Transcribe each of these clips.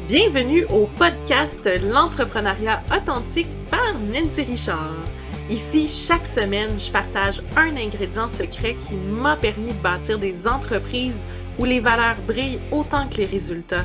Bienvenue au podcast L'entrepreneuriat authentique par Nancy Richard. Ici, chaque semaine, je partage un ingrédient secret qui m'a permis de bâtir des entreprises où les valeurs brillent autant que les résultats.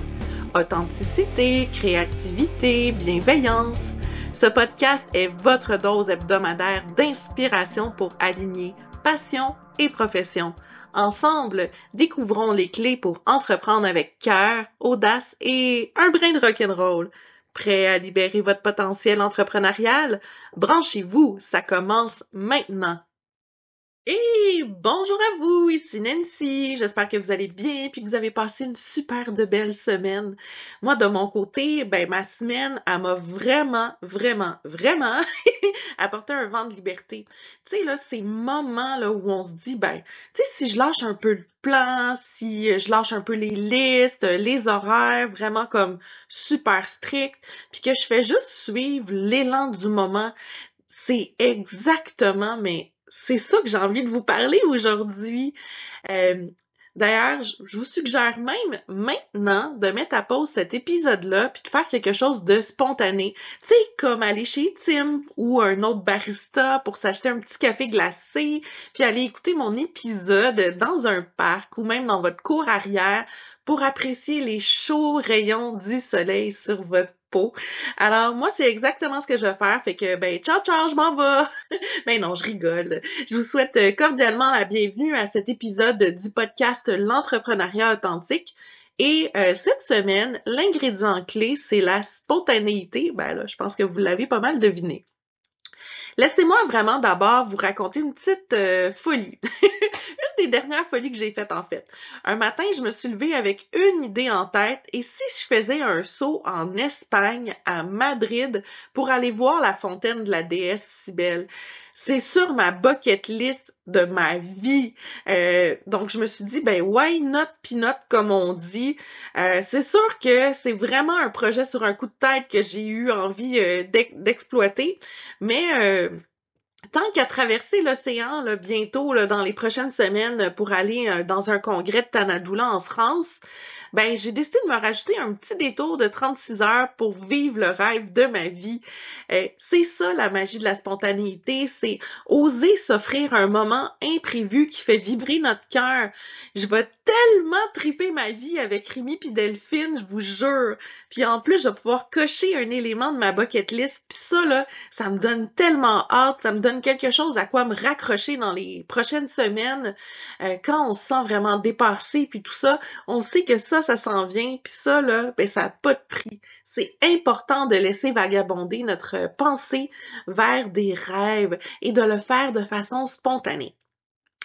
Authenticité, créativité, bienveillance. Ce podcast est votre dose hebdomadaire d'inspiration pour aligner passion et profession. Ensemble, découvrons les clés pour entreprendre avec cœur, audace et un brin de rock'n'roll. Prêt à libérer votre potentiel entrepreneurial? Branchez-vous, ça commence maintenant. Et bonjour à vous, ici Nancy. J'espère que vous allez bien et que vous avez passé une super de belle semaine. Moi, de mon côté, ma semaine, elle m'a vraiment apporté un vent de liberté. Tu sais, là, ces moments là où on se dit, tu sais, si je lâche un peu le plan, si je lâche un peu les listes, les horaires, vraiment comme super strict, puis que je fais juste suivre l'élan du moment, c'est exactement, c'est ça que j'ai envie de vous parler aujourd'hui. Euh, D'ailleurs, je vous suggère même maintenant de mettre à pause cet épisode-là puis de faire quelque chose de spontané. Tu sais, comme aller chez Tim ou un autre barista pour s'acheter un petit café glacé puis aller écouter mon épisode dans un parc ou même dans votre cour arrière pour apprécier les chauds rayons du soleil sur votre peau. Alors, moi, c'est exactement ce que je vais faire. Fait que, ciao, je m'en vais! Mais non, je rigole. Je vous souhaite cordialement la bienvenue à cet épisode du podcast L'entrepreneuriat authentique. Et cette semaine, l'ingrédient clé, c'est la spontanéité. Là, je pense que vous l'avez pas mal deviné. Laissez-moi vraiment d'abord vous raconter une petite folie. Une des dernières folies que j'ai faites en fait. Un matin, je me suis levée avec une idée en tête et si je faisais un saut en Espagne, à Madrid, pour aller voir la fontaine de la déesse Cybèle? C'est sur ma bucket list de ma vie. Donc, je me suis dit, why not peanut, comme on dit. C'est sûr que c'est vraiment un projet sur un coup de tête que j'ai eu envie d'exploiter, mais tant qu'à traverser l'océan là, bientôt là, dans les prochaines semaines pour aller dans un congrès de Tanadoula en France, j'ai décidé de me rajouter un petit détour de 36 heures pour vivre le rêve de ma vie. C'est ça la magie de la spontanéité, c'est oser s'offrir un moment imprévu qui fait vibrer notre cœur. Je vais tellement triper ma vie avec Rémi puis Delphine, je vous jure. Puis en plus, je vais pouvoir cocher un élément de ma bucket list. Puis ça, là, ça me donne tellement hâte, ça me donne quelque chose à quoi me raccrocher dans les prochaines semaines. Quand on se sent vraiment dépassé puis tout ça, on sait que ça s'en vient. Puis ça, là, ça n'a pas de prix. C'est important de laisser vagabonder notre pensée vers des rêves et de le faire de façon spontanée.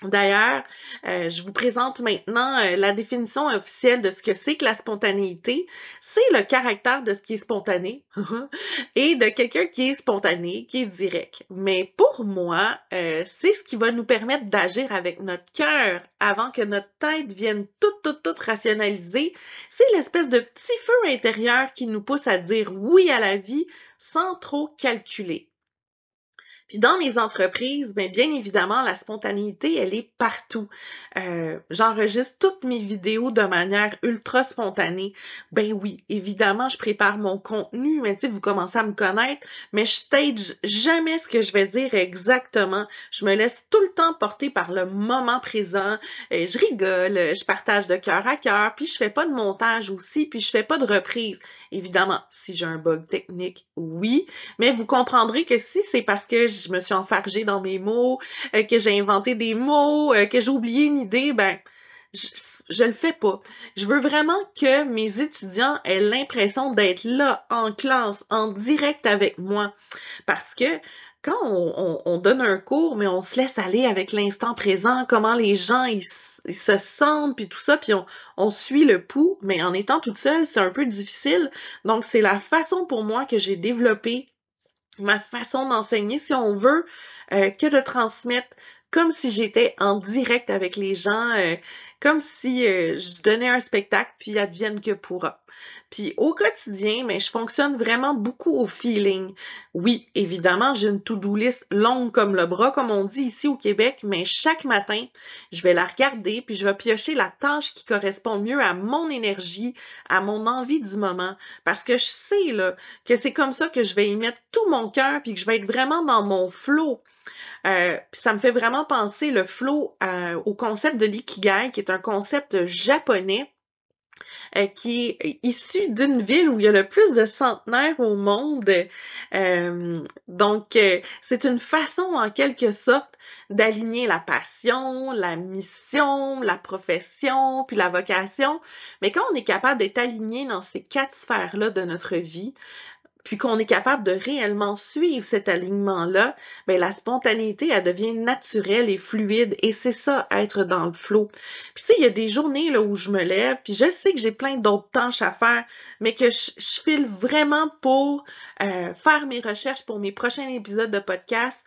D'ailleurs, je vous présente maintenant la définition officielle de ce que c'est que la spontanéité. C'est le caractère de ce qui est spontané et de quelqu'un qui est spontané, qui est direct. Mais pour moi, c'est ce qui va nous permettre d'agir avec notre cœur avant que notre tête vienne toute rationaliser. C'est l'espèce de petit feu intérieur qui nous pousse à dire oui à la vie sans trop calculer. Puis dans mes entreprises, bien évidemment, la spontanéité, elle est partout. J'enregistre toutes mes vidéos de manière ultra spontanée. Ben oui, évidemment, je prépare mon contenu, mais tu sais, vous commencez à me connaître, mais je stage jamais ce que je vais dire exactement. Je me laisse tout le temps porter par le moment présent. Je rigole, je partage de cœur à cœur, puis je fais pas de montage aussi, puis je fais pas de reprise. Évidemment, si j'ai un bug technique, oui, mais vous comprendrez que si c'est parce que je me suis enfargée dans mes mots, que j'ai inventé des mots, que j'ai oublié une idée, je le fais pas. Je veux vraiment que mes étudiants aient l'impression d'être là, en classe, en direct avec moi. Parce que quand on donne un cours, mais on se laisse aller avec l'instant présent, comment les gens ils se sentent, puis tout ça, puis on suit le pouls, mais en étant toute seule, c'est un peu difficile. Donc, c'est la façon pour moi que j'ai développé ma façon d'enseigner, si on veut, que de transmettre comme si j'étais en direct avec les gens comme si je donnais un spectacle puis advienne que pourra. Puis au quotidien, mais je fonctionne vraiment beaucoup au feeling. Oui, évidemment, j'ai une to-do list longue comme le bras, comme on dit ici au Québec, mais chaque matin, je vais la regarder puis je vais piocher la tâche qui correspond mieux à mon énergie, à mon envie du moment, parce que je sais là que c'est comme ça que je vais y mettre tout mon cœur puis que je vais être vraiment dans mon flow. Puis ça me fait vraiment penser le flow au concept de l'ikigai, qui est un concept japonais qui est issu d'une ville où il y a le plus de centenaires au monde. C'est une façon, en quelque sorte, d'aligner la passion, la mission, la profession, puis la vocation. Mais quand on est capable d'être aligné dans ces 4 sphères-là de notre vie, puis qu'on est capable de réellement suivre cet alignement-là, ben la spontanéité, elle devient naturelle et fluide, et c'est ça, être dans le flow. Puis tu sais, il y a des journées là où je me lève, puis je sais que j'ai plein d'autres tâches à faire, mais que je file vraiment pour faire mes recherches pour mes prochains épisodes de podcast.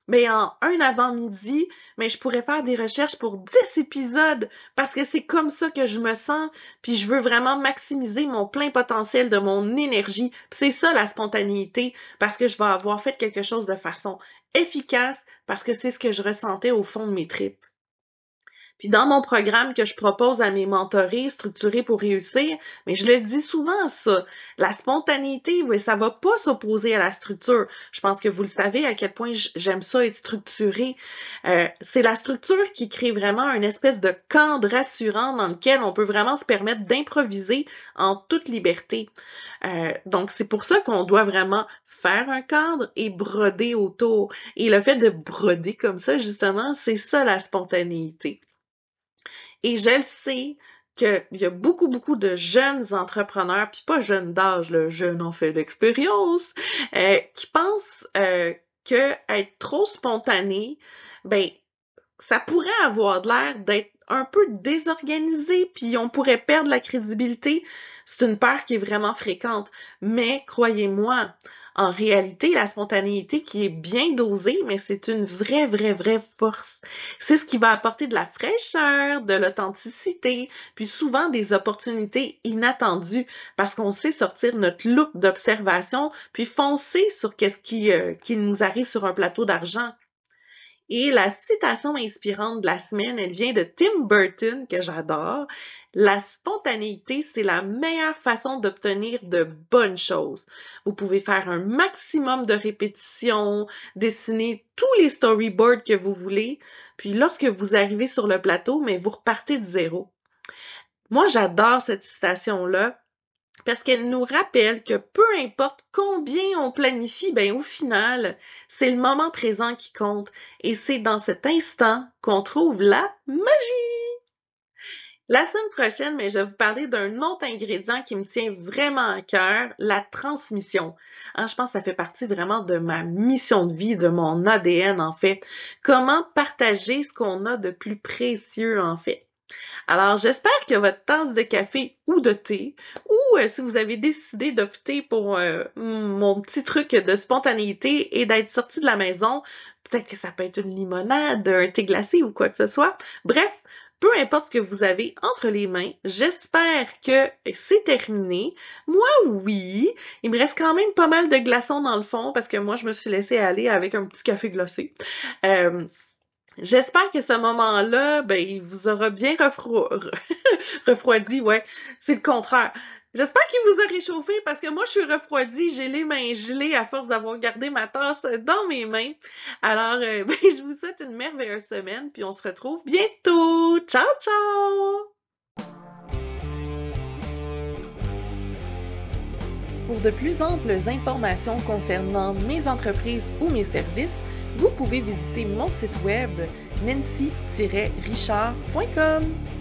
Mais en un avant-midi, mais je pourrais faire des recherches pour 10 épisodes parce que c'est comme ça que je me sens, puis je veux vraiment maximiser mon plein potentiel de mon énergie. Puis c'est ça la spontanéité, parce que je vais avoir fait quelque chose de façon efficace, parce que c'est ce que je ressentais au fond de mes tripes. Puis dans mon programme que je propose à mes mentorés, Structurés pour réussir, mais je le dis souvent ça, la spontanéité, ça va pas s'opposer à la structure. Je pense que vous le savez à quel point j'aime ça être structuré. C'est la structure qui crée vraiment une espèce de cadre rassurant dans lequel on peut vraiment se permettre d'improviser en toute liberté. Donc c'est pour ça qu'on doit vraiment faire un cadre et broder autour. Et le fait de broder comme ça, justement, c'est ça la spontanéité. Et je le sais qu'il y a beaucoup de jeunes entrepreneurs, puis pas jeunes d'âge, le jeune en fait d'expérience, qui pensent que être trop spontané, ben ça pourrait avoir l'air d'être un peu désorganisé, puis on pourrait perdre la crédibilité. C'est une peur qui est vraiment fréquente. Mais croyez-moi, en réalité, la spontanéité qui est bien dosée, mais c'est une vraie force. C'est ce qui va apporter de la fraîcheur, de l'authenticité, puis souvent des opportunités inattendues, parce qu'on sait sortir notre loupe d'observation, puis foncer sur qu'est-ce qui nous arrive sur un plateau d'argent. Et la citation inspirante de la semaine, elle vient de Tim Burton, que j'adore. La spontanéité, c'est la meilleure façon d'obtenir de bonnes choses. Vous pouvez faire un maximum de répétitions, dessiner tous les storyboards que vous voulez, puis lorsque vous arrivez sur le plateau, mais vous repartez de zéro. Moi, j'adore cette citation-là, parce qu'elle nous rappelle que peu importe combien on planifie, ben au final, c'est le moment présent qui compte. Et c'est dans cet instant qu'on trouve la magie! La semaine prochaine, mais je vais vous parler d'un autre ingrédient qui me tient vraiment à cœur, la transmission. Je pense que ça fait partie vraiment de ma mission de vie, de mon ADN en fait. Comment partager ce qu'on a de plus précieux en fait. Alors, j'espère que votre tasse de café ou de thé, ou si vous avez décidé d'opter pour mon petit truc de spontanéité et d'être sorti de la maison, peut-être que ça peut être une limonade, un thé glacé ou quoi que ce soit. Bref, peu importe ce que vous avez entre les mains, j'espère que c'est terminé. Moi, oui, il me reste quand même pas mal de glaçons dans le fond parce que moi, je me suis laissée aller avec un petit café glacé. J'espère que ce moment-là, ben, il vous aura bien refroidi, ouais. C'est le contraire. J'espère qu'il vous a réchauffé parce que moi, je suis refroidie, j'ai les mains gelées à force d'avoir gardé ma tasse dans mes mains. Alors, ben, je vous souhaite une merveilleuse semaine, puis on se retrouve bientôt. Ciao, ciao! Pour de plus amples informations concernant mes entreprises ou mes services, vous pouvez visiter mon site web nancy-richard.com.